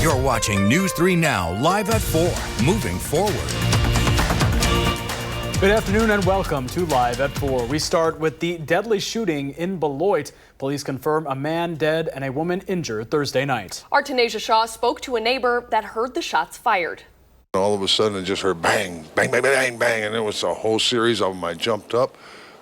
You're watching News 3 Now, live at 4, moving forward. Good afternoon and welcome to Live at 4. We start with the deadly shooting in Beloit. Police confirm a man dead and a woman injured Thursday night. Our Tanisha Shaw spoke to a neighbor that heard the shots fired. All of a sudden, I just heard bang, bang, bang, bang, bang, and it was a whole series of them. I jumped up.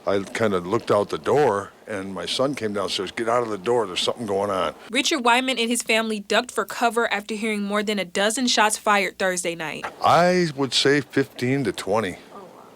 I kind of looked out the door, and my son came downstairs. Get out of the door. There's something going on. Richard Wyman and his family ducked for cover after hearing more than a dozen shots fired Thursday night. I would say 15 to 20.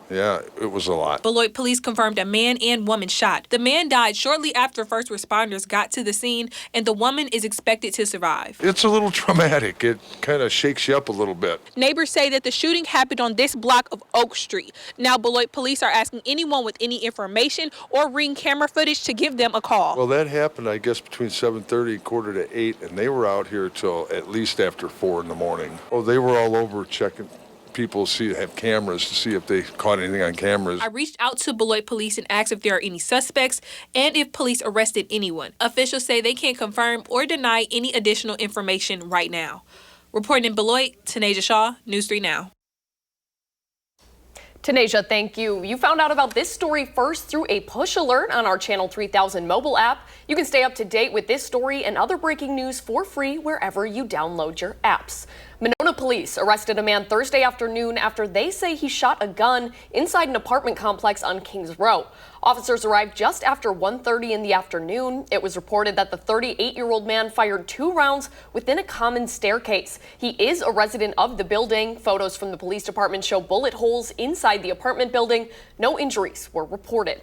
Yeah, it was a lot. Beloit police confirmed a man and woman shot. The man died shortly after first responders got to the scene, and the woman is expected to survive. It's a little traumatic. It kind of shakes you up a little bit. Neighbors say that the shooting happened on this block of Oak Street. Now, Beloit police are asking anyone with any information or ring camera footage to give them a call. Well, that happened, I guess, between 7:30 and 7:45, and they were out here till at least after 4 in the morning. Oh, they were all over checking. People have cameras to see if they caught anything on cameras. I reached out to Beloit police and asked if there are any suspects and if police arrested anyone. Officials say they can't confirm or deny any additional information right now. Reporting in Beloit, Tanisha Shaw, News 3 Now. Tanisha, thank you. You found out about this story first through a push alert on our Channel 3000 mobile app. You can stay up to date with this story and other breaking news for free wherever you download your apps. Monona police arrested a man Thursday afternoon after they say he shot a gun inside an apartment complex on Kings Row. Officers arrived just after 1:30 in the afternoon. It was reported that the 38-year-old man fired 2 rounds within a common staircase. He is a resident of the building. Photos from the police department show bullet holes inside the apartment building. No injuries were reported.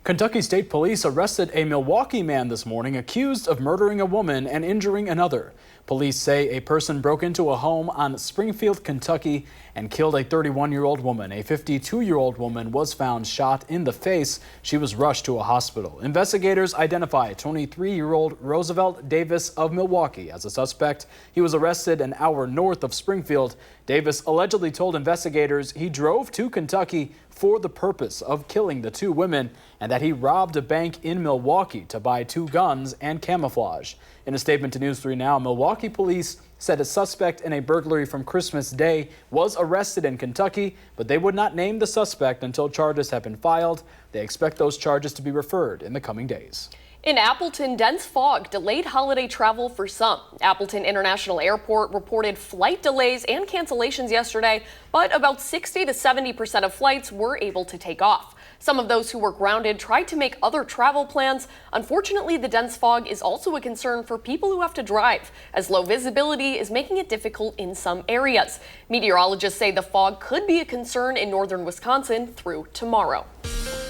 Kentucky State Police arrested a Milwaukee man this morning accused of murdering a woman and injuring another. Police say a person broke into a home on Springfield, Kentucky, and killed a 31-year-old woman. A 52-year-old woman was found shot in the face. She was rushed to a hospital. Investigators identify 23-year-old Roosevelt Davis of Milwaukee as a suspect. He was arrested an hour north of Springfield. Davis allegedly told investigators he drove to Kentucky for the purpose of killing the 2 women and that he robbed a bank in Milwaukee to buy 2 guns and camouflage. In a statement to News 3 Now, Milwaukee police said a suspect in a burglary from Christmas Day was arrested in Kentucky, but they would not name the suspect until charges have been filed. They expect those charges to be referred in the coming days. In Appleton, dense fog delayed holiday travel for some. Appleton International Airport reported flight delays and cancellations yesterday, but about 60 to 70% of flights were able to take off. Some of those who were grounded tried to make other travel plans. Unfortunately, the dense fog is also a concern for people who have to drive, as low visibility is making it difficult in some areas. Meteorologists say the fog could be a concern in northern Wisconsin through tomorrow.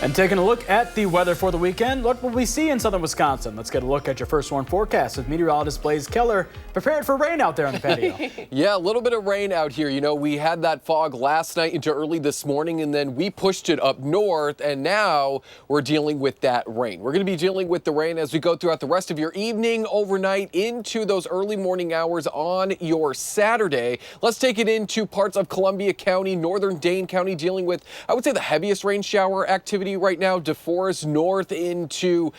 And taking a look at the weather for the weekend, what will we see in southern Wisconsin? Let's get a look at your first warn forecast with meteorologist Blaze Keller. Prepared for rain out there on the patio. Yeah, a little bit of rain out here. You know, we had that fog last night into early this morning, and then we pushed it up north, and now we're dealing with that rain. We're going to be dealing with the rain as we go throughout the rest of your evening, overnight, into those early morning hours on your Saturday. Let's take it into parts of Columbia County, northern Dane County, dealing with, I would say, the heaviest rain shower activity right now. DeForest north into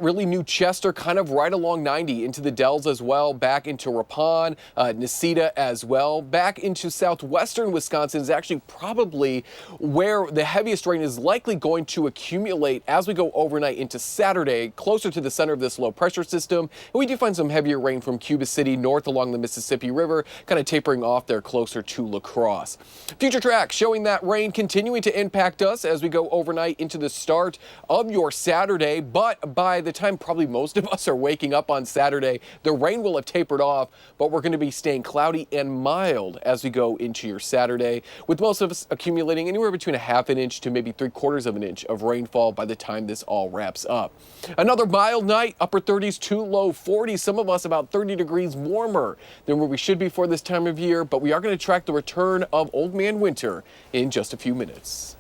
really New Chester, kind of right along 90 into the Dells as well, back into Ripon, Necedah as well, back into southwestern Wisconsin is actually probably where the heaviest rain is likely going to accumulate as we go overnight into Saturday, closer to the center of this low pressure system. And we do find some heavier rain from Cuba City north along the Mississippi River, kind of tapering off there closer to La Crosse. Future track showing that rain continuing to impact us as we go overnight into the start of your Saturday, but by the time probably most of us are waking up on Saturday, the rain will have tapered off, but we're going to be staying cloudy and mild as we go into your Saturday, with most of us accumulating anywhere between a half an inch to maybe 3/4 of an inch of rainfall by the time this all wraps up. Another mild night, upper 30s to low 40s, some of us about 30 degrees warmer than where we should be for this time of year, but we are going to track the return of Old Man Winter in just a few minutes.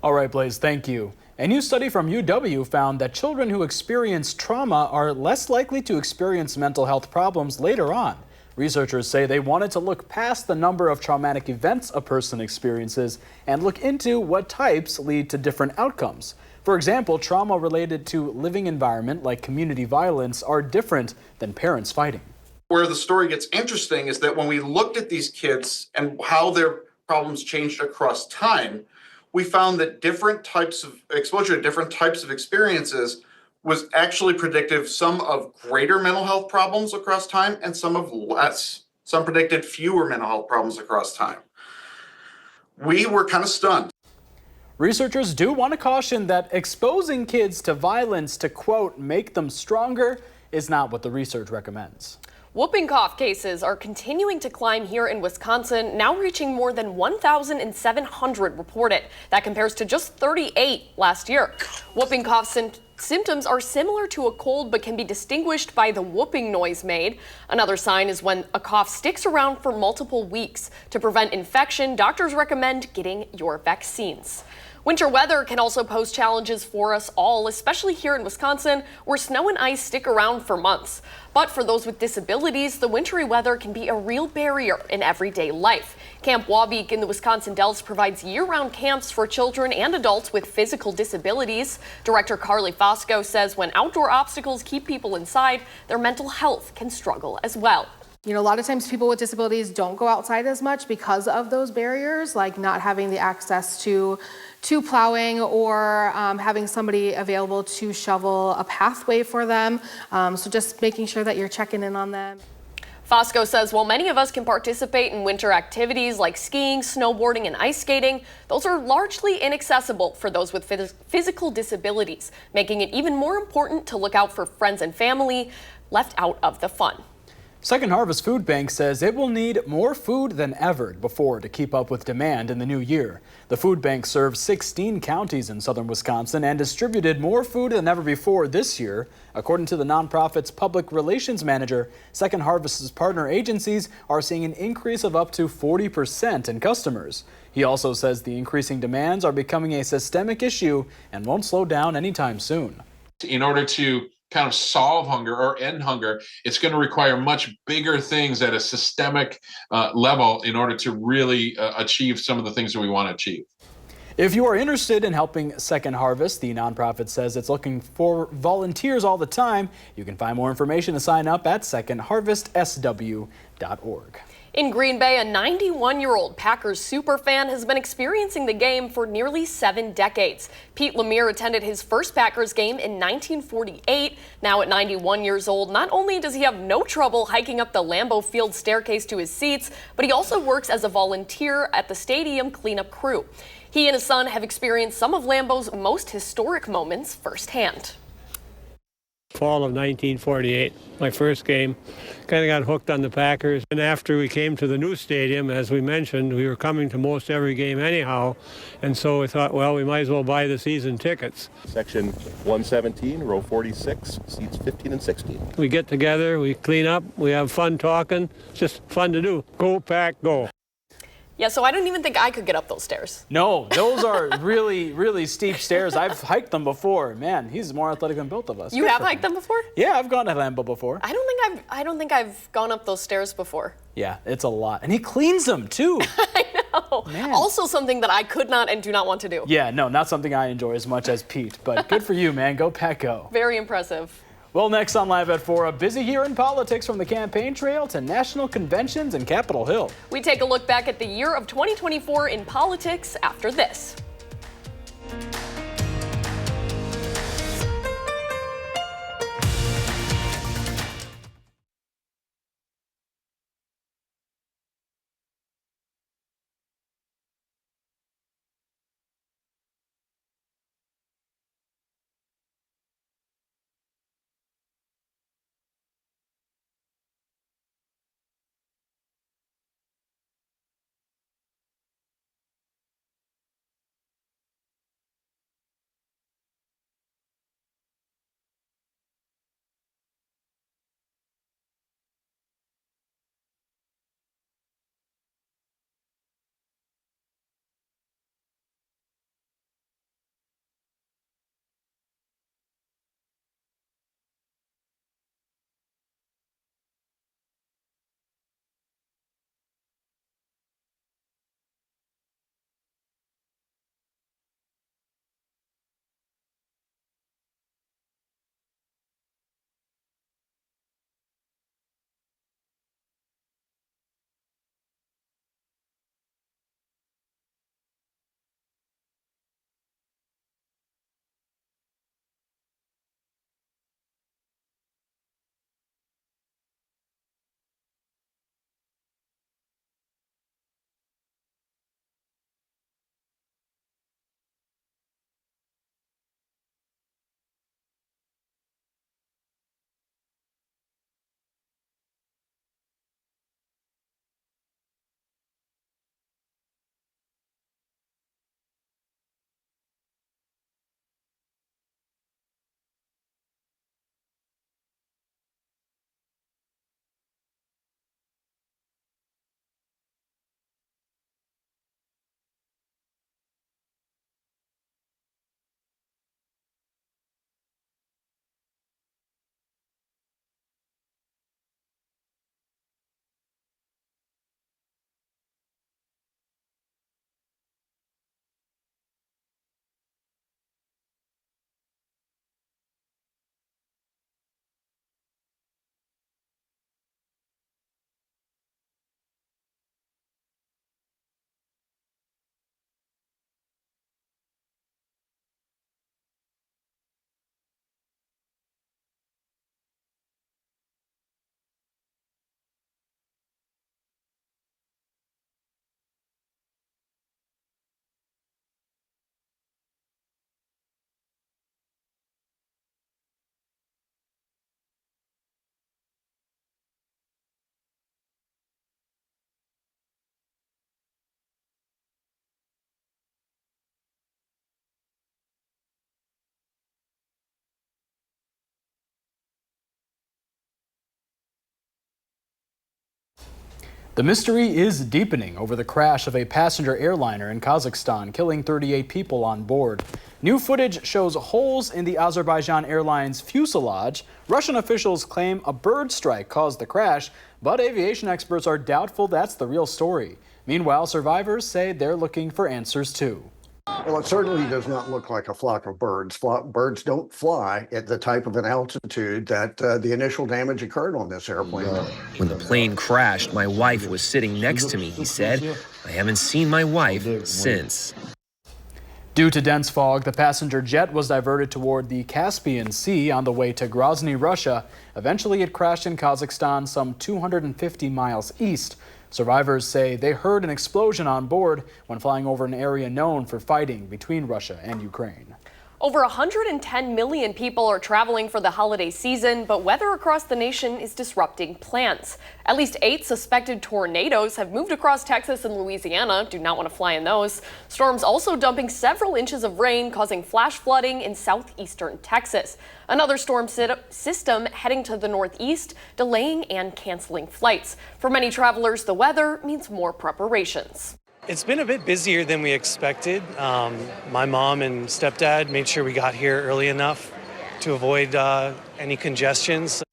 All right, Blaze, thank you. A new study from UW found that children who experience trauma are less likely to experience mental health problems later on. Researchers say they wanted to look past the number of traumatic events a person experiences and look into what types lead to different outcomes. For example, trauma related to living environment like community violence are different than parents fighting. Where the story gets interesting is that when we looked at these kids and how their problems changed across time, we found that different types of exposure to different types of experiences was actually predictive, some of greater mental health problems across time and some of less. Some predicted fewer mental health problems across time. We were kind of stunned. Researchers do want to caution that exposing kids to violence to, quote, make them stronger is not what the research recommends. Whooping cough cases are continuing to climb here in Wisconsin, now reaching more than 1,700 reported. That compares to just 38 last year. Whooping cough symptoms are similar to a cold but can be distinguished by the whooping noise made. Another sign is when a cough sticks around for multiple weeks. To prevent infection, doctors recommend getting your vaccines. Winter weather can also pose challenges for us all, especially here in Wisconsin, where snow and ice stick around for months. But for those with disabilities, the wintry weather can be a real barrier in everyday life. Camp Wabeek in the Wisconsin Dells provides year-round camps for children and adults with physical disabilities. Director Carly Fosco says when outdoor obstacles keep people inside, their mental health can struggle as well. You know, a lot of times people with disabilities don't go outside as much because of those barriers, like not having the access to plowing or having somebody available to shovel a pathway for them. So just making sure that you're checking in on them. Fosco says while many of us can participate in winter activities like skiing, snowboarding, and ice skating, those are largely inaccessible for those with physical disabilities, making it even more important to look out for friends and family left out of the fun. Second Harvest Food Bank says it will need more food than ever before to keep up with demand in the new year. The food bank serves 16 counties in southern Wisconsin and distributed more food than ever before this year. According to the nonprofit's public relations manager, Second Harvest's partner agencies are seeing an increase of up to 40% in customers. He also says the increasing demands are becoming a systemic issue and won't slow down anytime soon. In order to kind of solve hunger or end hunger, it's going to require much bigger things at a systemic level in order to really achieve some of the things that we want to achieve. If you are interested in helping Second Harvest, the nonprofit says it's looking for volunteers all the time. You can find more information to sign up at secondharvestsw.org. In Green Bay, a 91-year-old Packers superfan has been experiencing the game for nearly 7 decades. Pete Lemire attended his first Packers game in 1948. Now at 91 years old, not only does he have no trouble hiking up the Lambeau Field staircase to his seats, but he also works as a volunteer at the stadium cleanup crew. He and his son have experienced some of Lambeau's most historic moments firsthand. Fall of 1948, my first game. Kind of got hooked on the Packers. And after we came to the new stadium, as we mentioned, we were coming to most every game anyhow. And so we thought, well, we might as well buy the season tickets. Section 117, row 46, seats 15 and 16. We get together, we clean up, we have fun talking. It's just fun to do. Go Pack, go. Yeah, so I don't even think I could get up those stairs. No, those are really, really steep stairs. I've hiked them before. Man, he's more athletic than both of us. You have hiked them before? Yeah, I've gone to Lambeau before. I don't think I've gone up those stairs before. Yeah, it's a lot. And he cleans them too. I know. Man. Also something that I could not and do not want to do. Yeah, no, not something I enjoy as much as Pete, but good for you, man. Go Pack, go. Very impressive. Well, next on Live at 4, a busy year in politics from the campaign trail to national conventions in Capitol Hill. We take a look back at the year of 2024 in politics after this. The mystery is deepening over the crash of a passenger airliner in Kazakhstan, killing 38 people on board. New footage shows holes in the Azerbaijan Airlines fuselage. Russian officials claim a bird strike caused the crash, but aviation experts are doubtful that's the real story. Meanwhile, survivors say they're looking for answers too. Well, it certainly does not look like a flock of birds. Birds don't fly at the type of an altitude that the initial damage occurred on this airplane. When the plane crashed, my wife was sitting next to me, he said. I haven't seen my wife since. Due to dense fog, the passenger jet was diverted toward the Caspian Sea on the way to Grozny, Russia. Eventually, it crashed in Kazakhstan some 250 miles east. Survivors say they heard an explosion on board when flying over an area known for fighting between Russia and Ukraine. Over 110 million people are traveling for the holiday season, but weather across the nation is disrupting plans. At least 8 suspected tornadoes have moved across Texas and Louisiana. Do not want to fly in those. Storms also dumping several inches of rain, causing flash flooding in southeastern Texas. Another storm system heading to the northeast, delaying and canceling flights. For many travelers, the weather means more preparations. It's been a bit busier than we expected. My mom and stepdad made sure we got here early enough to avoid any congestions.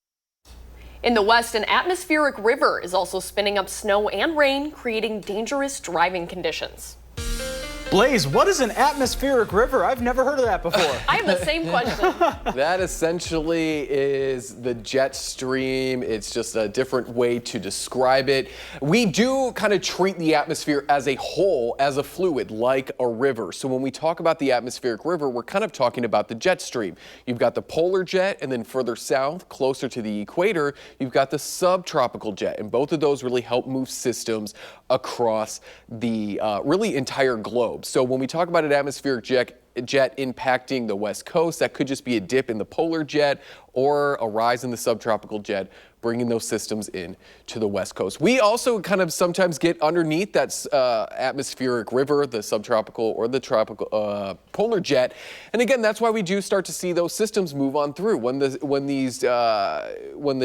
In the west, an atmospheric river is also spinning up snow and rain, creating dangerous driving conditions. Blaze, what is an atmospheric river? I've never heard of that before. I have the same question. That essentially is the jet stream. It's just a different way to describe it. We do kind of treat the atmosphere as a whole, as a fluid, like a river. So when we talk about the atmospheric river, we're kind of talking about the jet stream. You've got the polar jet, and then further south, closer to the equator, you've got the subtropical jet. And both of those really help move systems across the really entire globe. So when we talk about an atmospheric jet impacting the west coast, that could just be a dip in the polar jet or a rise in the subtropical jet, bringing those systems in to the west coast. We also kind of sometimes get underneath that atmospheric river, the subtropical or the tropical polar jet. And again, that's why we do start to see those systems move on through. When the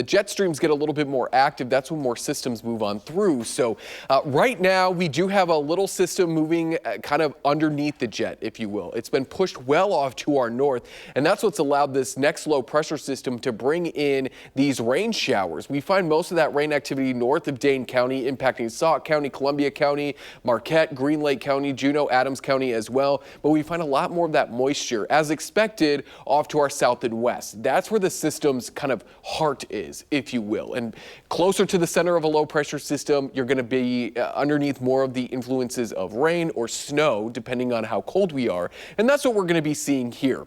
jet streams get a little bit more active, that's when more systems move on through. So right now, we do have a little system moving kind of underneath the jet, if you will. It's been pushed well off to our north, and that's what's allowed this next low pressure system to bring in these rain showers. We find most of that rain activity north of Dane County, impacting Sauk County, Columbia County, Marquette, Green Lake County, Juneau, Adams County as well. But we find a lot more of that moisture, as expected, off to our south and west. That's where the system's kind of heart is, if you will. And closer to the center of a low pressure system, you're going to be underneath more of the influences of rain or snow, depending on how cold we are. And that's what we're going to be seeing here.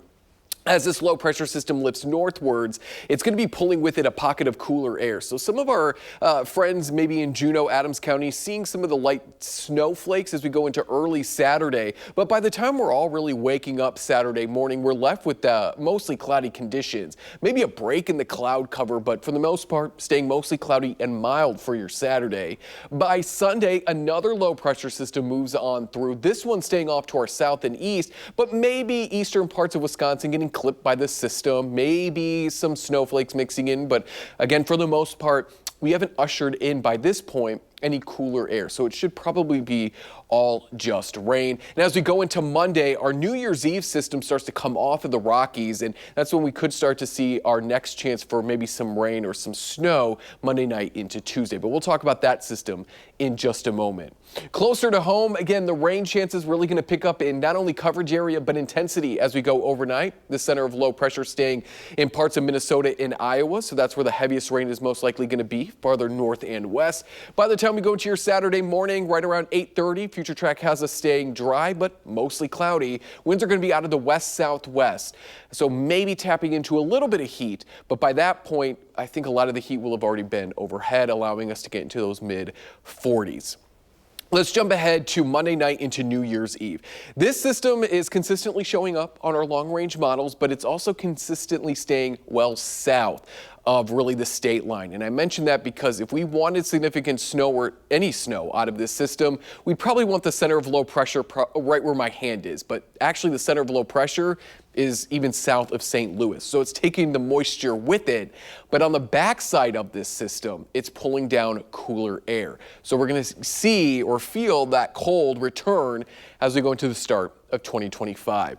As this low pressure system lifts northwards, it's going to be pulling with it a pocket of cooler air. So some of our friends maybe in Juneau, Adams County, seeing some of the light snowflakes as we go into early Saturday. But by the time we're all really waking up Saturday morning, we're left with mostly cloudy conditions. Maybe a break in the cloud cover, but for the most part, staying mostly cloudy and mild for your Saturday. By Sunday, another low pressure system moves on through. This one staying off to our south and east, but maybe eastern parts of Wisconsin getting clipped by the system, maybe some snowflakes mixing in, but again, for the most part, we haven't ushered in by this point any cooler air, so it should probably be all just rain. And as we go into Monday, our New Year's Eve system starts to come off of the Rockies, and that's when we could start to see our next chance for maybe some rain or some snow Monday night into Tuesday. But we'll talk about that system in just a moment. Closer to home, again, the rain chances really going to pick up in not only coverage area, but intensity as we go overnight. The center of low pressure staying in parts of Minnesota and Iowa, so that's where the heaviest rain is most likely going to be, farther north and west. By the time we go into your Saturday morning, right around 8:30, Future Track has us staying dry, but mostly cloudy. Winds are going to be out of the west-southwest, so maybe tapping into a little bit of heat, but by that point, I think a lot of the heat will have already been overhead, allowing us to get into those mid-40s. Let's jump ahead to Monday night into New Year's Eve. This system is consistently showing up on our long-range models, but it's also consistently staying well south of really the state line. And I mentioned that because if we wanted significant snow or any snow out of this system, we'd probably want the center of low pressure right where my hand is. But actually the center of low pressure is even south of St. Louis. So it's taking the moisture with it. But on the backside of this system, it's pulling down cooler air. So we're going to see or feel that cold return as we go into the start of 2025.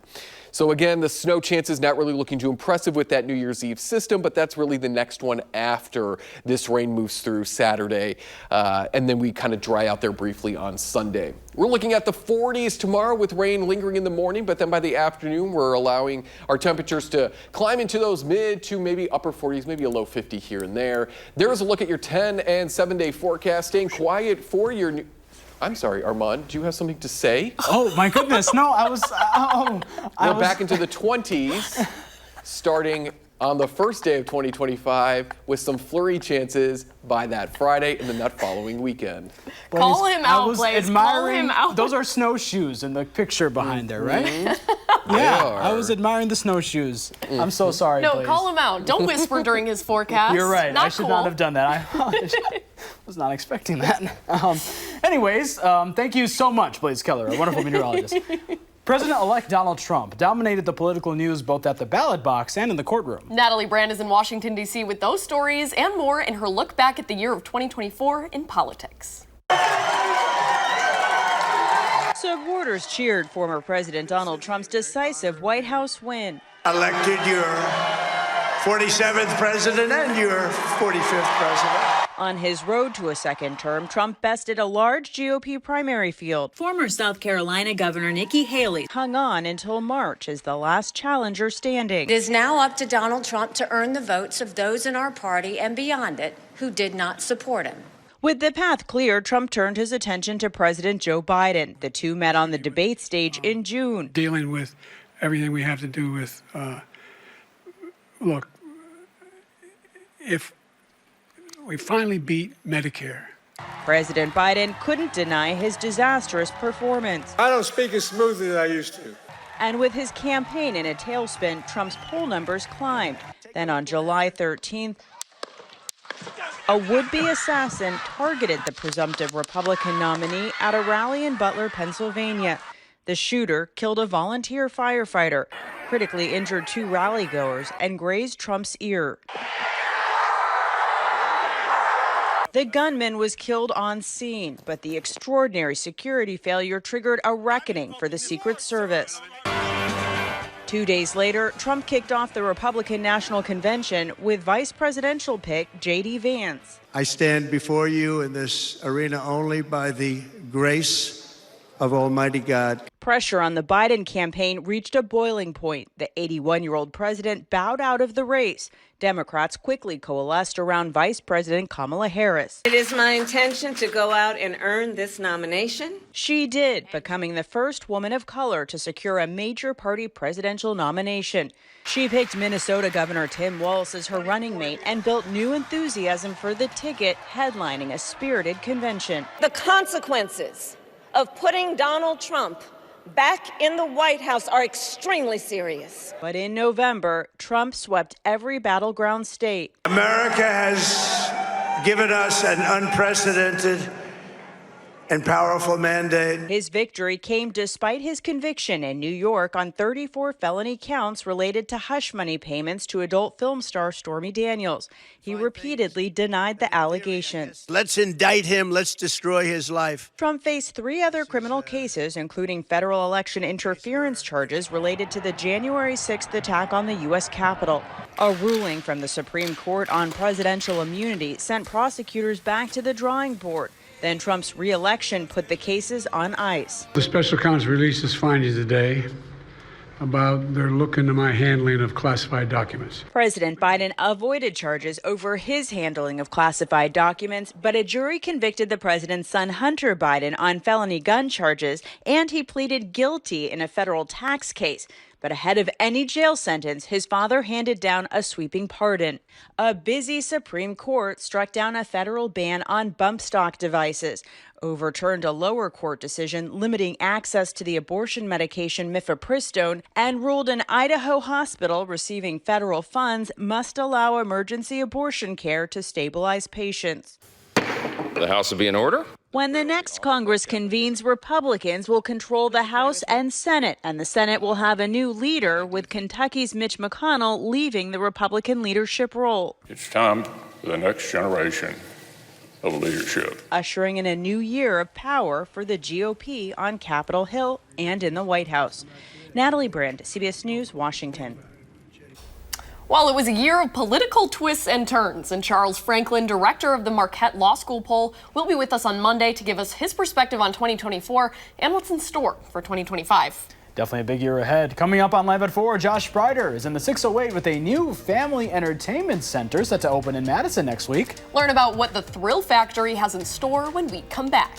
So again, the snow chances not really looking too impressive with that New Year's Eve system, but that's really the next one after this rain moves through Saturday. And then we kind of dry out there briefly on Sunday. We're looking at the 40s tomorrow with rain lingering in the morning, but then by the afternoon, we're allowing our temperatures to climb into those mid to maybe upper 40s, maybe a low 50 here and there. There's a look at your 10 and 7-day forecast. Staying quiet for your I'm sorry, Armand, do you have something to say? Oh, my goodness. No, We're back into the 20s, starting on the first day of 2025 with some flurry chances by that Friday and then that following weekend. Call him out, Blaze. Call him out. Those are snowshoes in the picture behind there, right? Mm-hmm. Yeah, I was admiring the snowshoes. Mm-hmm. I'm so sorry, No, Blaze. call him out. Don't whisper during his forecast. You're right. Not I should cool. not have done that. I was not expecting that. Anyways, thank you so much, Blaze Keller, a wonderful meteorologist. President-elect Donald Trump dominated the political news both at the ballot box and in the courtroom. Natalie Brand is in Washington, D.C. with those stories and more in her look back at the year of 2024 in politics. Supporters cheered former President Donald Trump's decisive White House win. Elected your 47th president and your 45th president. On his road to a second term, Trump bested a large GOP primary field. Former South Carolina Governor Nikki Haley hung on until March as the last challenger standing. It is now up to Donald Trump to earn the votes of those in our party and beyond it who did not support him. With the path clear, Trump turned his attention to President Joe Biden. The two met on the debate stage in June. Dealing with everything we have to do with, look, if we finally beat Medicare. President Biden couldn't deny his disastrous performance. I don't speak as smoothly as I used to. And with his campaign in a tailspin, Trump's poll numbers climbed. Then on July 13th, a would-be assassin targeted the presumptive Republican nominee at a rally in Butler, Pennsylvania. The shooter killed a volunteer firefighter, critically injured two rallygoers, and grazed Trump's ear. The gunman was killed on scene, but the extraordinary security failure triggered a reckoning for the Secret Service. 2 days later, Trump kicked off the Republican National Convention with vice presidential pick J.D. Vance. I stand before you in this arena only by the grace of Almighty God. Pressure on the Biden campaign reached a boiling point. The 81-year-old president bowed out of the race. Democrats quickly coalesced around Vice President Kamala Harris. It is my intention to go out and earn this nomination. She did, becoming the first woman of color to secure a major party presidential nomination. She picked Minnesota Governor Tim Walz as her running mate and built new enthusiasm for the ticket, headlining a spirited convention. The consequences of putting Donald Trump back in the White House are extremely serious. But in November, Trump swept every battleground state. America has given us an unprecedented and powerful mandate. His victory came despite his conviction in New York on 34 felony counts related to hush money payments to adult film star Stormy Daniels. He repeatedly denied the allegations. Let's indict him. Let's destroy his life. Trump faced 3 other criminal cases, including federal election interference charges related to the January 6th attack on the U.S. Capitol. A ruling from the Supreme Court on presidential immunity sent prosecutors back to the drawing board. Then Trump's re-election put the cases on ice. The special counsel released his findings today about their look into my handling of classified documents. President Biden avoided charges over his handling of classified documents, but a jury convicted the president's son Hunter Biden on felony gun charges, and he pleaded guilty in a federal tax case. But ahead of any jail sentence, his father handed down a sweeping pardon. A busy Supreme Court struck down a federal ban on bump stock devices, overturned a lower court decision limiting access to the abortion medication mifepristone, and ruled an Idaho hospital receiving federal funds must allow emergency abortion care to stabilize patients. The House will be in order. When the next Congress convenes, Republicans will control the House and Senate, and the Senate will have a new leader, with Kentucky's Mitch McConnell leaving the Republican leadership role. It's time for the next generation of leadership, Ushering in a new year of power for the GOP on Capitol Hill and in the White House. Natalie Brand, CBS News, Washington. Well, it was a year of political twists and turns, and Charles Franklin, director of the Marquette Law School poll, will be with us on Monday to give us his perspective on 2024 and what's in store for 2025. Definitely a big year ahead. Coming up on Live at 4, Josh Sprider is in the 608 with a new family entertainment center set to open in Madison next week. Learn about what the Thrill Factory has in store when we come back.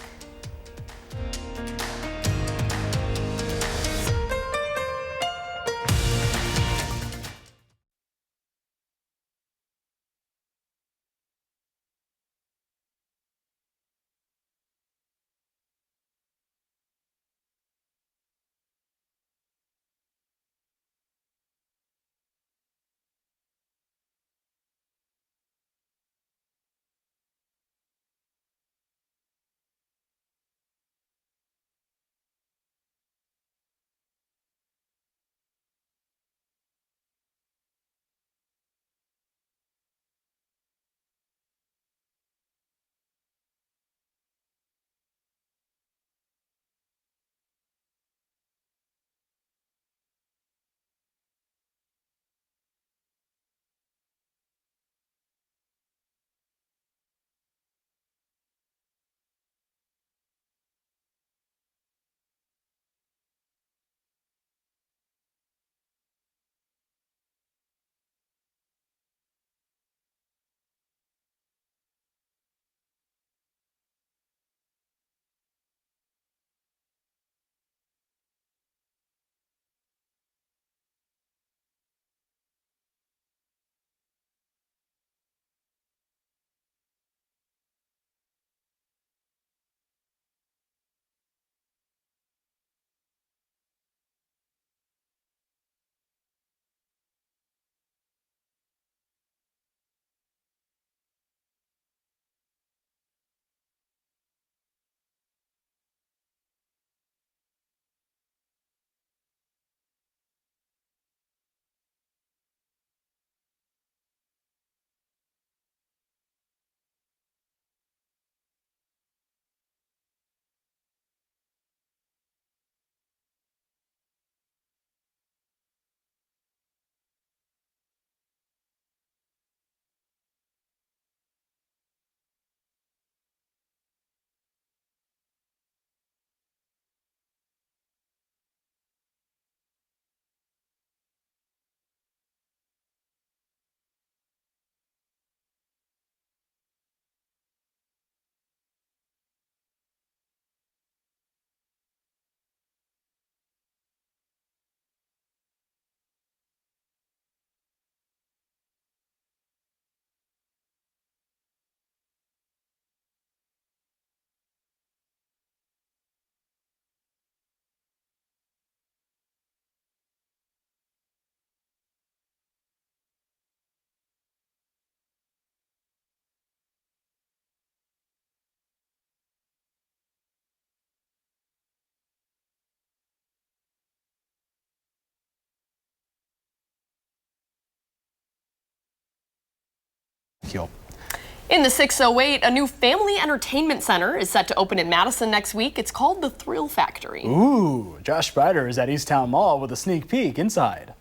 In the 608, a new family entertainment center is set to open in Madison next week. It's called the Thrill Factory. Ooh, Josh Sprider is at Easttown Mall with a sneak peek inside.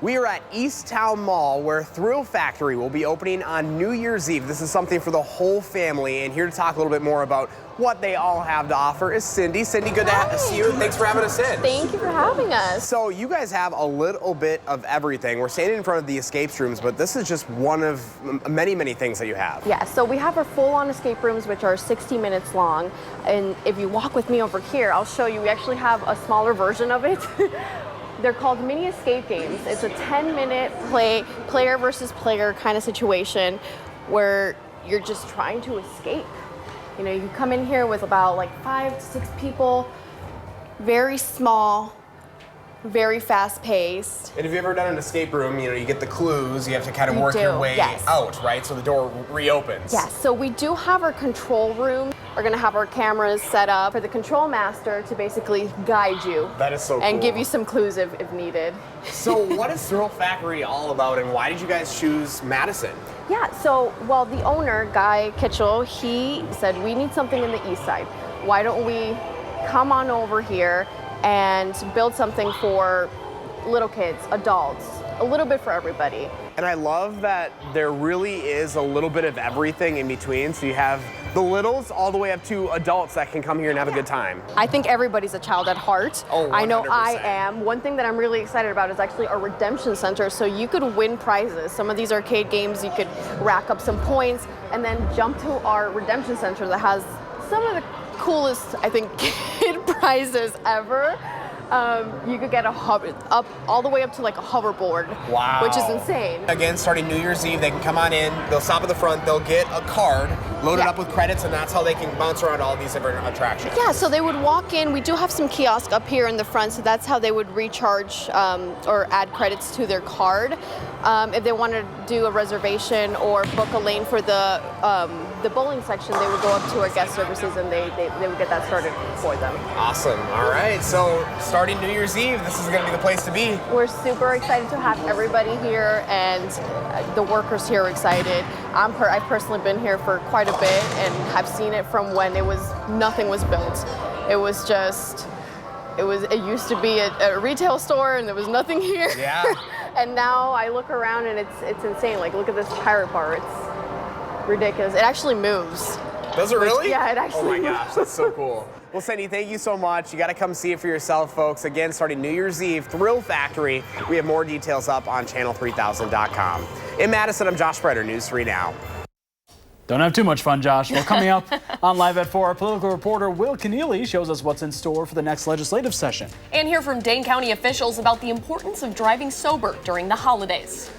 We are at Easttown Mall, where Thrill Factory will be opening on New Year's Eve. This is something for the whole family, and here to talk a little bit more about what they all have to offer is Cindy. Cindy, good to see you. Thanks for having us in. Thank you for having us. So you guys have a little bit of everything. We're standing in front of the escapes rooms, but this is just one of many, many things that you have. Yeah, so we have our full-on escape rooms, which are 60 minutes long. And if you walk with me over here, I'll show you. We actually have a smaller version of it. They're called mini escape games. It's a 10-minute player versus player kind of situation where you're just trying to escape. You know, you come in here with about like 5 to 6 people, very small, very fast paced. And have you ever done an escape room? You know, you get the clues, you have to kind of You work your do, way yes. out, right? So the door reopens. Yes, so we do have our control room. We're gonna have our cameras set up for the control master to basically guide you. That is so cool. And give you some clues if needed. So what is Thrill Factory all about, and why did you guys choose Madison? Yeah, so, well, the owner, Guy Kitchell, he said, we need something in the east side. Why don't we come on over here and build something for little kids, adults, a little bit for everybody. And I love that there really is a little bit of everything in between. So you have the littles all the way up to adults that can come here and have a good time. I think everybody's a child at heart. Oh, I know I 100%. am. One thing that I'm really excited about is actually our redemption center. So you could win prizes. Some of these arcade games, you could rack up some points and then jump to our redemption center that has some of the coolest, I think, kid prizes ever. You could get up all the way up to like a hoverboard, Wow. which is insane. Again, starting New Year's Eve, they can come on in, they'll stop at the front, they'll get a card, load it up with credits, and that's how they can bounce around all these different attractions. Yeah, so they would walk in. We do have some kiosks up here in the front, so that's how they would recharge or add credits to their card. If they wanted to do a reservation or book a lane for the bowling section, they would go up to our guest services and they would get that started for them. Awesome. All right, so starting New Year's Eve, this is going to be the place to be. We're super excited to have everybody here, and the workers here are excited. I've personally been here for quite a bit and have seen it from when nothing was built. It used to be a retail store and there was nothing here. Yeah. And now I look around and it's insane. Like, look at this pirate bar. It's ridiculous. It actually moves. Does it really? Yeah, it actually Oh my moves. gosh, that's so cool. Well, Cindy, thank you so much. You got to come see it for yourself, folks. Again, starting New Year's Eve, Thrill Factory. We have more details up on channel3000.com. In Madison, I'm Josh Spreader, News 3 Now. Don't have too much fun, Josh. Well, coming up on Live at 4, our political reporter Will Keneally shows us what's in store for the next legislative session. And hear from Dane County officials about the importance of driving sober during the holidays.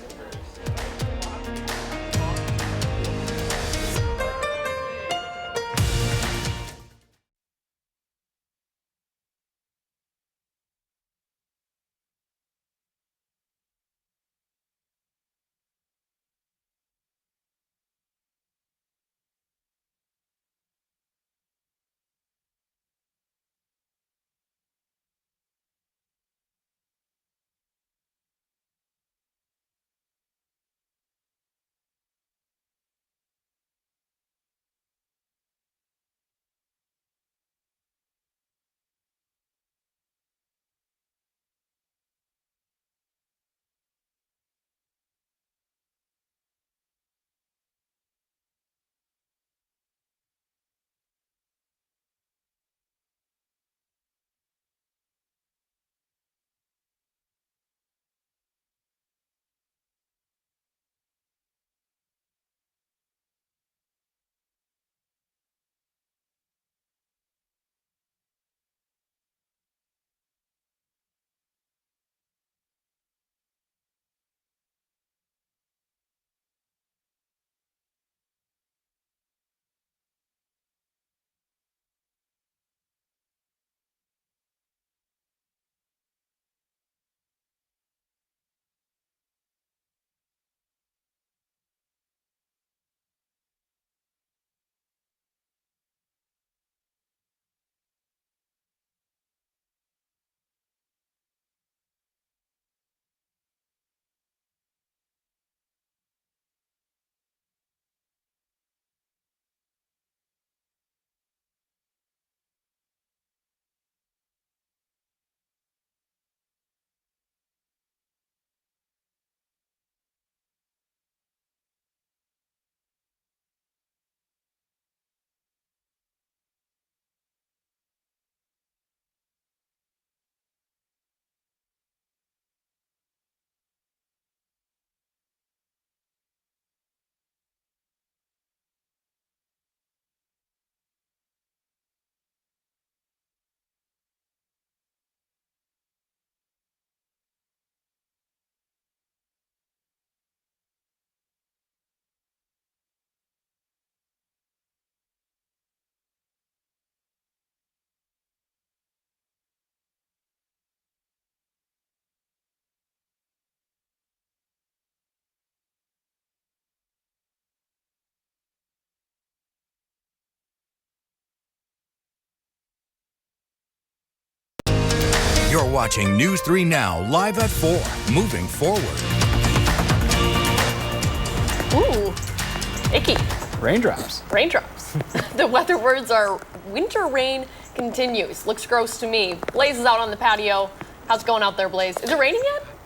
You're watching News 3 Now, live at 4, moving forward. Ooh, icky. Raindrops. Raindrops. The weather words are winter rain continues. Looks gross to me. Blaze is out on the patio. How's it going out there, Blaze? Is it raining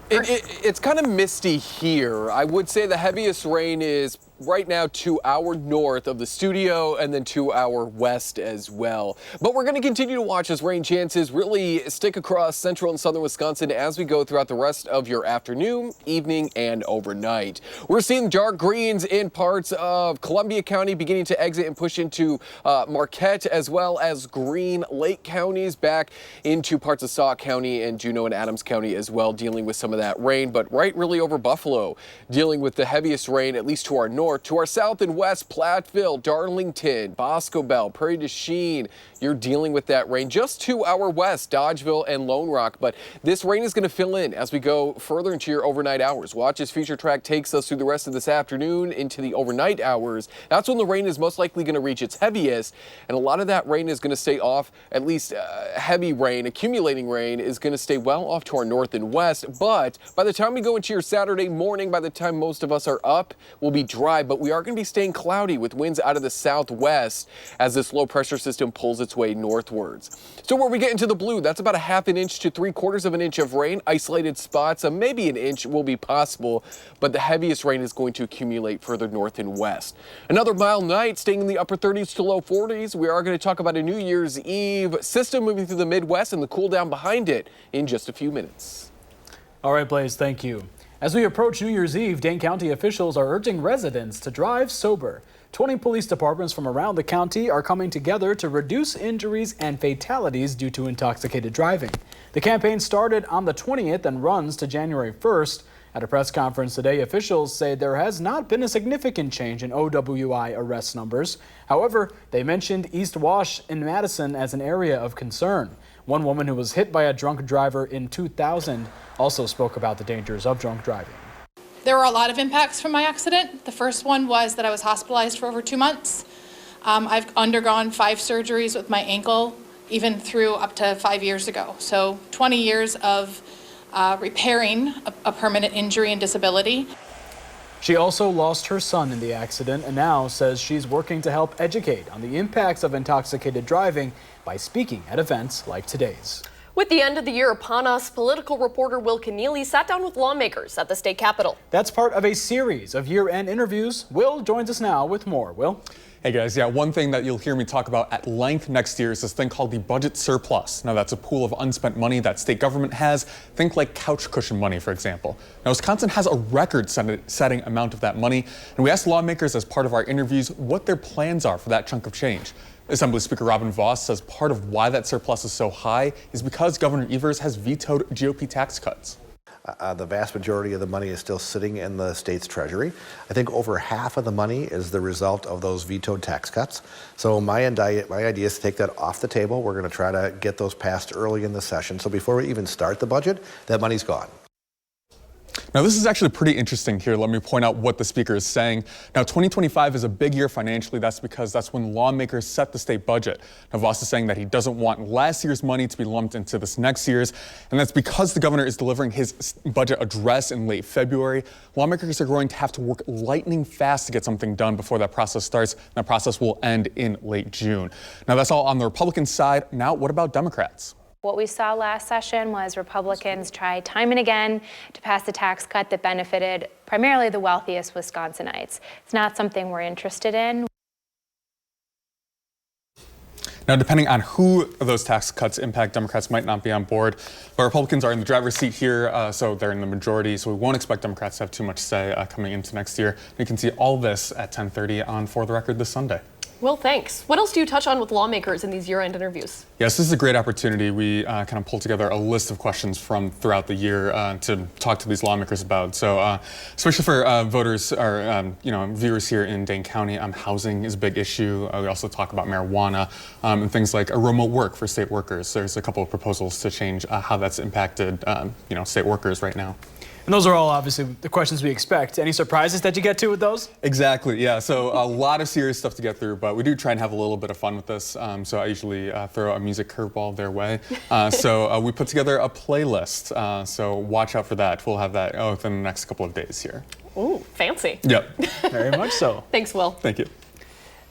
yet? It's kind of misty here. I would say the heaviest rain is right now to our north of the studio and then to our west as well. But we're going to continue to watch as rain chances really stick across central and southern Wisconsin as we go throughout the rest of your afternoon, evening, and overnight. We're seeing dark greens in parts of Columbia County beginning to exit and push into Marquette, as well as green Lake counties back into parts of Sauk County and Juneau and Adams County as well, dealing with some of that rain. But right really over Buffalo, dealing with the heaviest rain, at least to our north. To our south and west, Platteville, Darlington, Bosco Bell, Prairie du Chien, you're dealing with that rain. Just to our west, Dodgeville and Lone Rock. But this rain is going to fill in as we go further into your overnight hours. Watch as Future Track takes us through the rest of this afternoon into the overnight hours. That's when the rain is most likely going to reach its heaviest. And a lot of that rain is going to stay off, at least heavy rain, accumulating rain is going to stay well off to our north and west. But by the time we go into your Saturday morning, by the time most of us are up, we'll be dry. But we are going to be staying cloudy with winds out of the southwest as this low pressure system pulls its way northwards. So where we get into the blue, that's about a ½ inch to 3/4 of an inch of rain. Isolated spots, maybe an inch will be possible, but the heaviest rain is going to accumulate further north and west. Another mild night, staying in the upper 30s to low 40s. We are going to talk about a New Year's Eve system moving through the Midwest and the cool down behind it in just a few minutes. All right, Blaze, thank you. As we approach New Year's Eve, Dane County officials are urging residents to drive sober. 20 police departments from around the county are coming together to reduce injuries and fatalities due to intoxicated driving. The campaign started on the 20th and runs to January 1st. At a press conference today, officials say there has not been a significant change in OWI arrest numbers. However, they mentioned East Wash in Madison as an area of concern. One woman who was hit by a drunk driver in 2000 also spoke about the dangers of drunk driving. There were a lot of impacts from my accident. The first one was that I was hospitalized for over 2 months. I've undergone 5 surgeries with my ankle, even through up to 5 years ago. So 20 years of repairing a permanent injury and disability. She also lost her son in the accident and now says she's working to help educate on the impacts of intoxicated driving by speaking at events like today's. With the end of the year upon us, political reporter Will Keneally sat down with lawmakers at the state capitol. That's part of a series of year-end interviews. Will joins us now with more. Will? Hey guys, yeah, one thing that you'll hear me talk about at length next year is this thing called the budget surplus. Now that's a pool of unspent money that state government has. Think like couch cushion money, for example. Now Wisconsin has a record-setting amount of that money, and we asked lawmakers as part of our interviews what their plans are for that chunk of change. Assembly Speaker Robin Vos says part of why that surplus is so high is because Governor Evers has vetoed GOP tax cuts. The vast majority of the money is still sitting in the state's treasury. I think over half of the money is the result of those vetoed tax cuts. So my idea is to take that off the table. We're going to try to get those passed early in the session. So before we even start the budget, that money's gone. Now, this is actually pretty interesting here. Let me point out what the speaker is saying. Now, 2025 is a big year financially. That's because that's when lawmakers set the state budget. Now, Vos is saying that he doesn't want last year's money to be lumped into this next year's, and that's because the governor is delivering his budget address in late February. Lawmakers are going to have to work lightning fast to get something done before that process starts. That process will end in late June. Now, that's all on the Republican side. Now, what about Democrats? What we saw last session was Republicans try time and again to pass a tax cut that benefited primarily the wealthiest Wisconsinites. It's not something we're interested in. Now, depending on who those tax cuts impact, Democrats might not be on board. But Republicans are in the driver's seat here, so they're in the majority. So we won't expect Democrats to have too much say coming into next year. You can see all this at 10:30 on For the Record this Sunday. Well, thanks. What else do you touch on with lawmakers in these year-end interviews? Yes, this is a great opportunity. We kind of pulled together a list of questions from throughout the year to talk to these lawmakers about. So, especially for voters or viewers here in Dane County, housing is a big issue. We also talk about marijuana and things like remote work for state workers. There's a couple of proposals to change how that's impacted, state workers right now. And those are all obviously the questions we expect. Any surprises that you get to with those? Exactly, yeah. So a lot of serious stuff to get through, but we do try and have a little bit of fun with this. So I usually throw a music curveball their way. So we put together a playlist. So watch out for that. We'll have that within the next couple of days here. Ooh, fancy. Yep. Very much so. Thanks, Will. Thank you.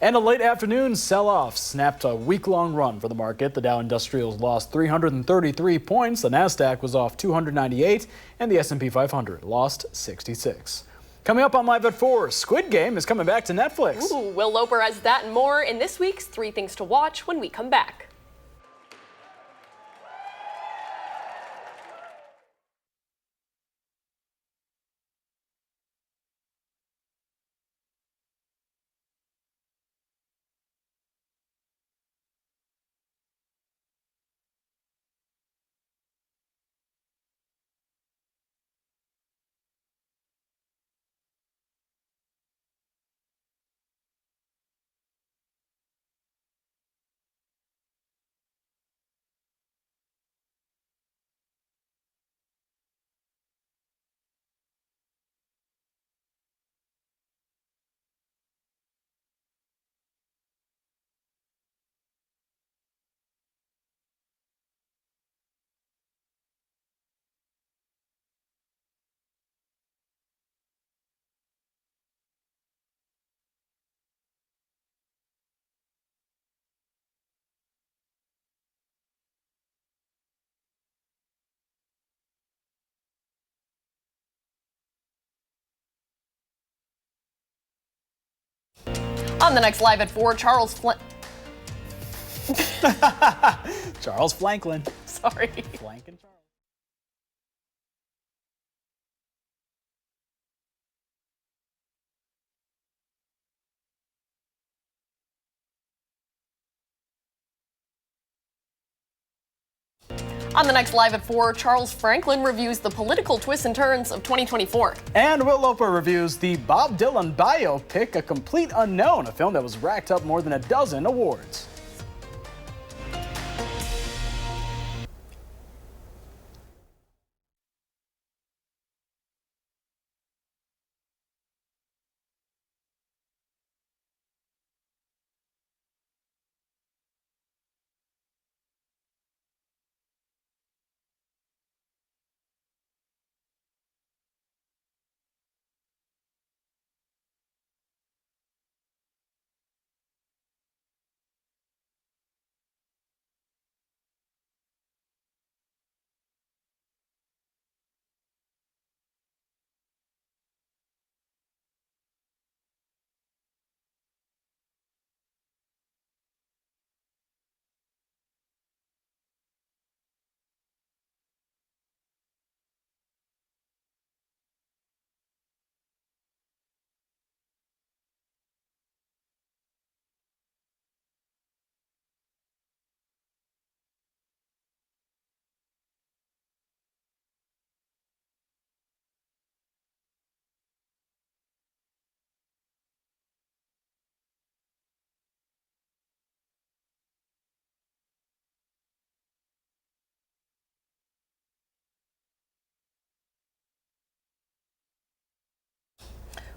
And a late afternoon sell-off snapped a week-long run for the market. The Dow Industrials lost 333 points, the Nasdaq was off 298, and the S&P 500 lost 66. Coming up on Live at 4, Squid Game is coming back to Netflix. Ooh, Will Loper has that and more in this week's 3 Things to Watch when we come back. On the next Live at 4, Charles Franklin. Sorry. Flanking Charles. On the next Live at 4, Charles Franklin reviews the political twists and turns of 2024. And Will Loper reviews the Bob Dylan biopic, A Complete Unknown, a film that was racked up more than a dozen awards.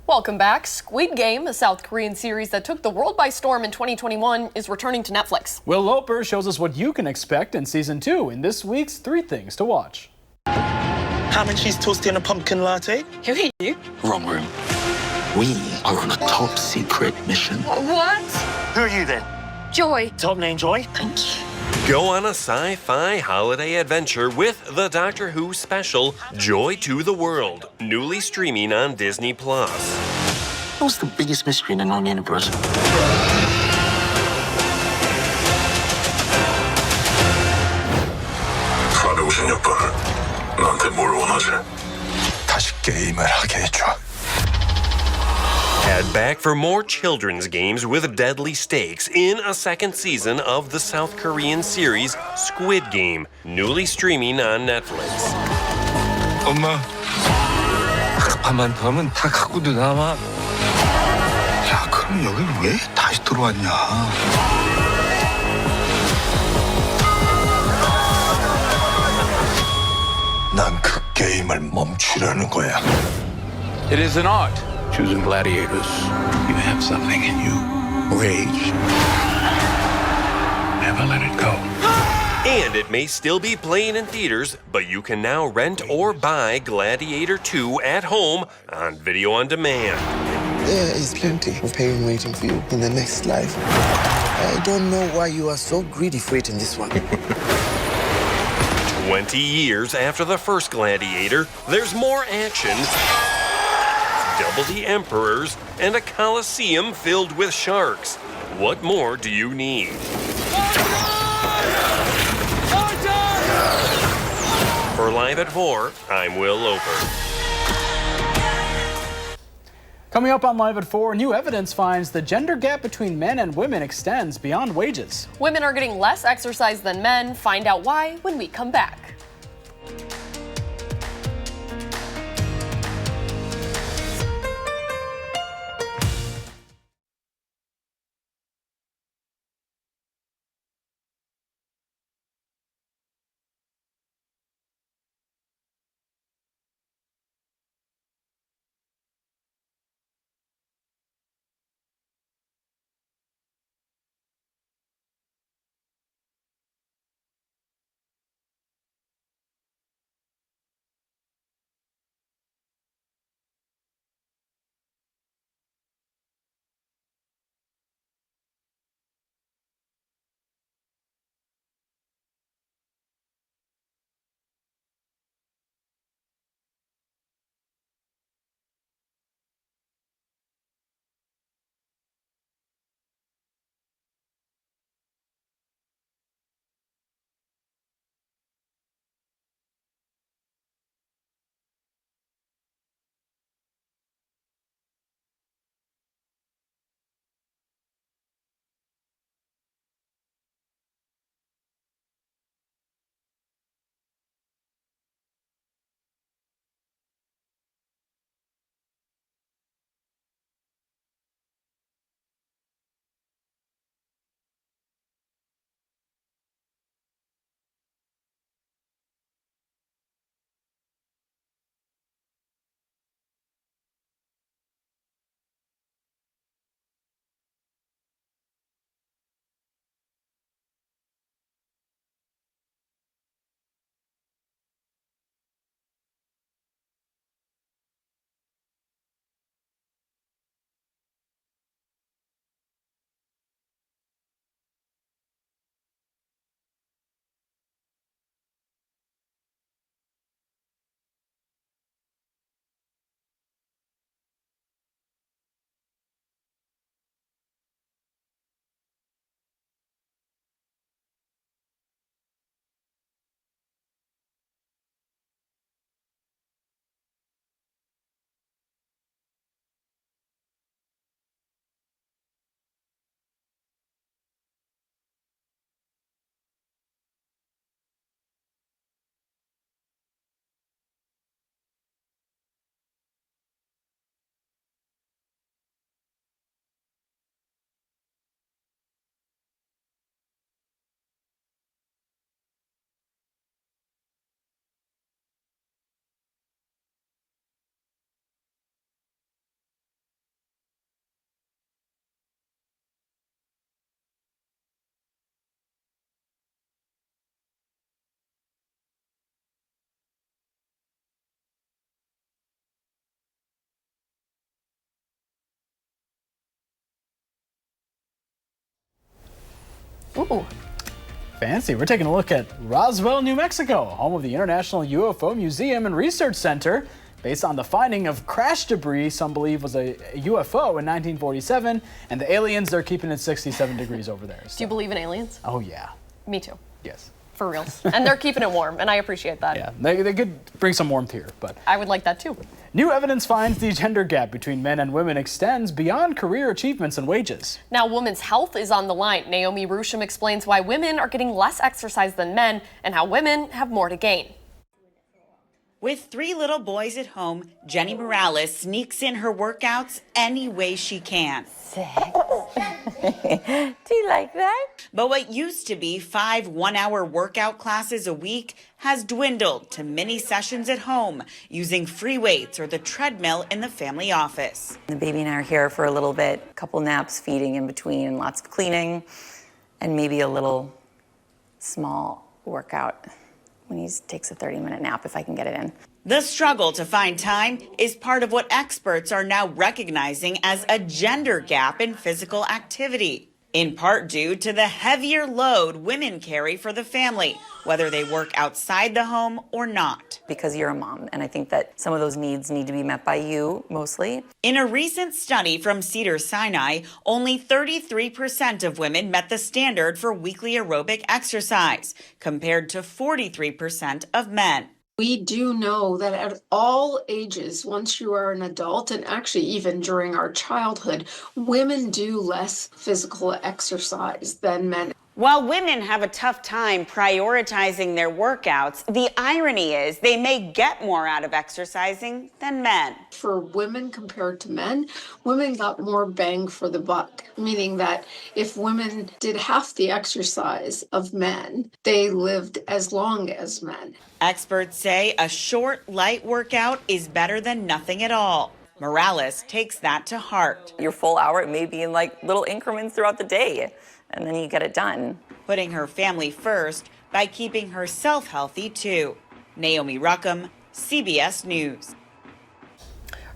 Welcome back. Squid Game, a South Korean series that took the world by storm in 2021, is returning to Netflix. Will Loper shows us what you can expect in season 2 in this week's 3 Things to Watch. Ham and cheese toasty and a pumpkin latte. Who are you? Wrong room. We are on a top secret mission. What? Who are you then? Joy. Top name Joy. Thank you. Go on a sci-fi holiday adventure with the Doctor Who special, Joy to the World, newly streaming on Disney+. What's the biggest mystery in the known universe? 다들 오신 여빠는 나한테 뭘 원하지? 다시 게임을 하게 해줘. Head back for more children's games with deadly stakes in a second season of the South Korean series Squid Game, newly streaming on Netflix. 엄마, 급한만 더 하면 다 갖고도 남아. 야, 그럼 여기 왜 다시 들어왔냐? 난 그 게임을 멈추라는 거야. It is an art. Choosing gladiators. You have something in you. Rage. Never let it go. And it may still be playing in theaters, but you can now rent or buy Gladiator 2 at home on video on demand. There is plenty of pain waiting for you in the next life. I don't know why you are so greedy for it in this one. 20 years after the first Gladiator, there's more action, double the emperors, and a coliseum filled with sharks. What more do you need? For Live at 4, I'm Will Loper. Coming up on Live at 4, new evidence finds the gender gap between men and women extends beyond wages. Women are getting less exercise than men. Find out why when we come back. Ooh. Fancy. We're taking a look at Roswell, New Mexico, home of the International UFO Museum and Research Center. Based on the finding of crash debris some believe was a UFO in 1947, and the aliens, they're keeping it 67 degrees over there. So. Do you believe in aliens? Oh, yeah. Me too. Yes. For reals. And they're keeping it warm, and I appreciate that. Yeah, they could bring some warmth here, but... I would like that too. New evidence finds the gender gap between men and women extends beyond career achievements and wages. Now, women's health is on the line. Naomi Rusham explains why women are getting less exercise than men and how women have more to gain. With 3 little boys at home, Jenny Morales sneaks in her workouts any way she can. Do you like that? But what used to be 5 one-hour workout classes a week has dwindled to mini sessions at home using free weights or the treadmill in the family office. The baby and I are here for a little bit, a couple naps, feeding in between, lots of cleaning, and maybe a little small workout when he takes a 30-minute nap if I can get it in. The struggle to find time is part of what experts are now recognizing as a gender gap in physical activity, in part due to the heavier load women carry for the family, whether they work outside the home or not. Because you're a mom, and I think that some of those needs need to be met by you mostly. In a recent study from Cedars-Sinai, only 33% of women met the standard for weekly aerobic exercise, compared to 43% of men. We do know that at all ages, once you are an adult, and actually even during our childhood, women do less physical exercise than men. While women have a tough time prioritizing their workouts, the irony is they may get more out of exercising than men. For women compared to men, women got more bang for the buck, meaning that if women did half the exercise of men, they lived as long as men. Experts say a short, light workout is better than nothing at all. Morales takes that to heart. Your full hour, it may be in like little increments throughout the day, and then you get it done. Putting her family first by keeping herself healthy too. Naomi Ruckham, CBS News.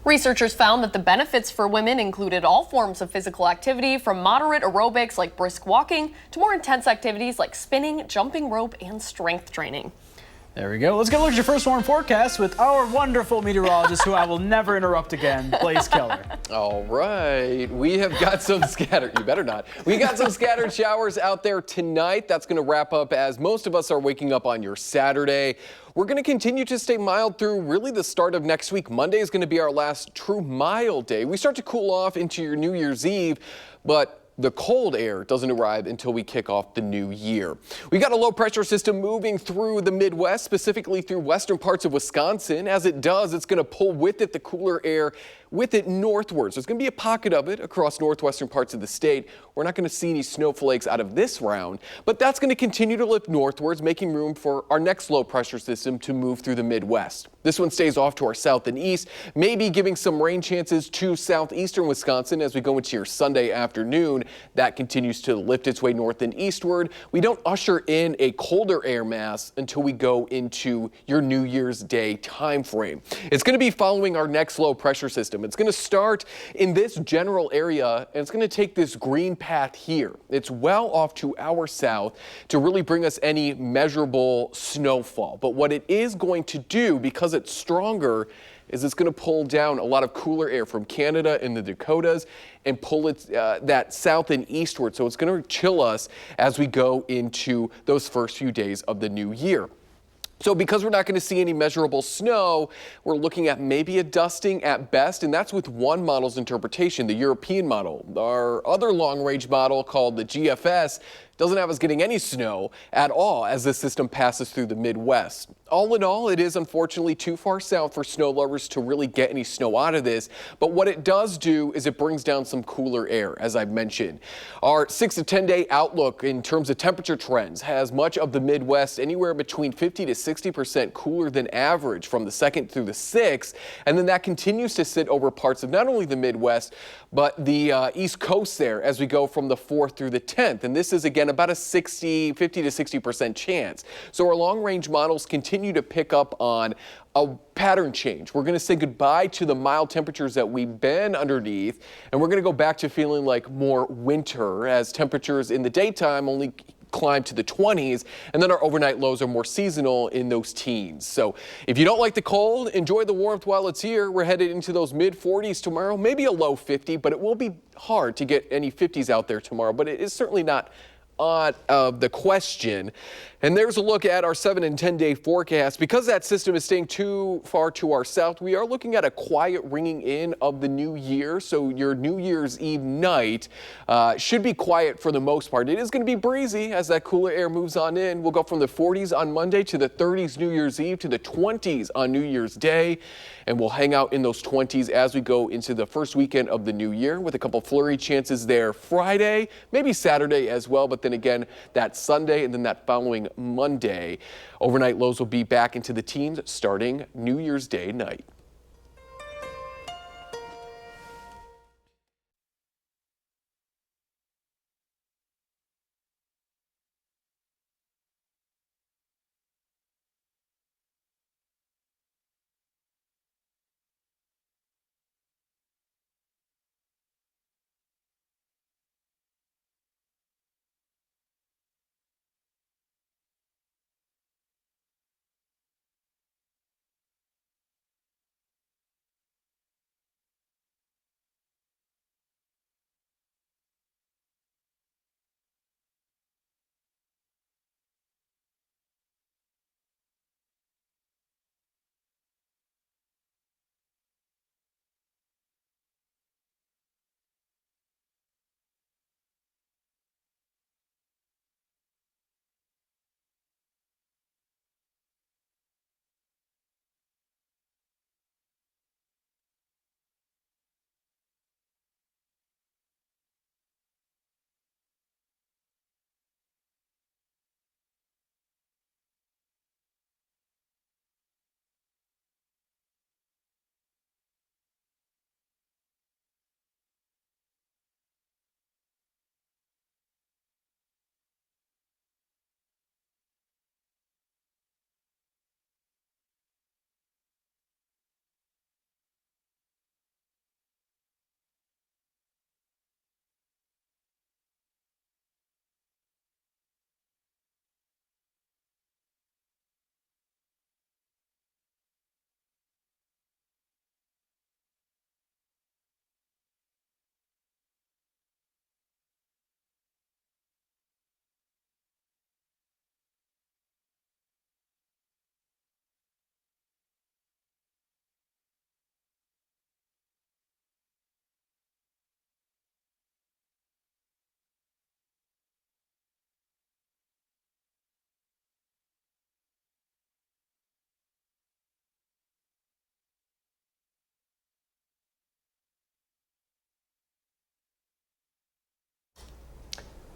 Researchers found that the benefits for women included all forms of physical activity, from moderate aerobics like brisk walking to more intense activities like spinning, jumping rope, and strength training. There we go. Let's get a look at your first warm forecast with our wonderful meteorologist, who I will never interrupt again, Blaze Keller. All right. We have got some scattered, you better not. We got some scattered showers out there tonight. That's going to wrap up as most of us are waking up on your Saturday. We're going to continue to stay mild through really the start of next week. Monday is going to be our last true mild day. We start to cool off into your New Year's Eve, but the cold air doesn't arrive until we kick off the new year. We got a low pressure system moving through the Midwest, specifically through western parts of Wisconsin. As it does, it's going to pull with it the cooler air with it northwards. There's going to be a pocket of it across northwestern parts of the state. We're not going to see any snowflakes out of this round, but that's going to continue to lift northwards, making room for our next low pressure system to move through the Midwest. This one stays off to our south and east, maybe giving some rain chances to southeastern Wisconsin as we go into your Sunday afternoon. That continues to lift its way north and eastward. We don't usher in a colder air mass until we go into your New Year's Day time frame. It's going to be following our next low pressure system. It's going to start in this general area, and it's going to take this green path here. It's well off to our south to really bring us any measurable snowfall. But what it is going to do, because it's stronger, is it's going to pull down a lot of cooler air from Canada and the Dakotas and pull it that south and eastward. So it's going to chill us as we go into those first few days of the new year. So because we're not going to see any measurable snow, we're looking at maybe a dusting at best, and that's with one model's interpretation, the European model. Our other long-range model, called the GFS, doesn't have us getting any snow at all as the system passes through the Midwest. All in all, it is unfortunately too far south for snow lovers to really get any snow out of this, but what it does do is it brings down some cooler air, as I've mentioned. Our 6 to 10 day outlook in terms of temperature trends has much of the Midwest anywhere between 50 to 60% cooler than average from the 2nd through the 6th, and then that continues to sit over parts of not only the Midwest, but the East Coast there as we go from the 4th through the 10th, and this is again about a 50 to 60% chance. So our long-range models continue to pick up on a pattern change. We're going to say goodbye to the mild temperatures that we've been underneath, and we're going to go back to feeling like more winter as temperatures in the daytime only climb to the 20s, and then our overnight lows are more seasonal in those teens. So if you don't like the cold, enjoy the warmth while it's here. We're headed into those mid 40s tomorrow, maybe a low 50, but it will be hard to get any 50s out there tomorrow, but it is certainly not of the question. And there's a look at our 7 and 10 day forecast. Because that system is staying too far to our south, we are looking at a quiet ringing in of the new year. So your New Year's Eve night should be quiet for the most part. It is going to be breezy as that cooler air moves on in. We'll go from the 40s on Monday to the 30s New Year's Eve to the 20s on New Year's Day. And we'll hang out in those 20s as we go into the first weekend of the new year with a couple flurry chances there Friday, maybe Saturday as well. But then again, that Sunday and then that following Monday. Overnight lows will be back into the teens starting New Year's Day night.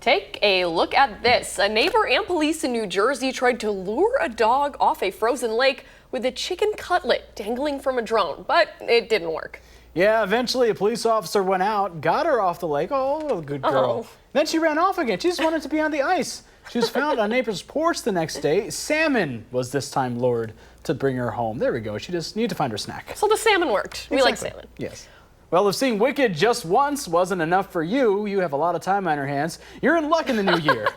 Take a look at this. A neighbor and police in New Jersey tried to lure a dog off a frozen lake with a chicken cutlet dangling from a drone, but it didn't work. Yeah, eventually a police officer went out, got her off the lake. Oh, good girl. Then she ran off again. She just wanted to be on the ice. She was found on a neighbor's porch the next day. Salmon was this time lured to bring her home. There we go. She just needed to find her snack. So the salmon worked. We like salmon. Yes. Well, if seeing Wicked just once wasn't enough for you, you have a lot of time on your hands. You're in luck in the new year.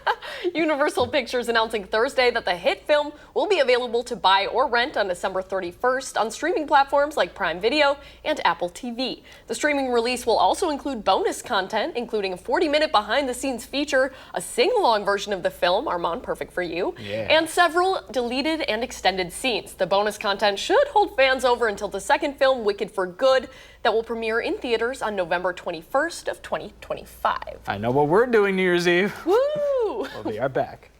Universal Pictures announcing Thursday that the hit film will be available to buy or rent on December 31st on streaming platforms like Prime Video and Apple TV. The streaming release will also include bonus content, including a 40-minute behind-the-scenes feature, a sing-along version of the film, Armand, Perfect for You, and several deleted and extended scenes. The bonus content should hold fans over until the second film, Wicked for Good, that will premiere in theaters on November 21st of 2025. I know what we're doing New Year's Eve. Woo! We'll be right back.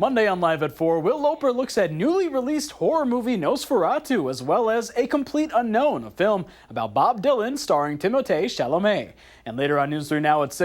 Monday on Live at 4, Will Loper looks at newly released horror movie Nosferatu, as well as A Complete Unknown, a film about Bob Dylan starring Timothée Chalamet. And later on News 3 Now at 6.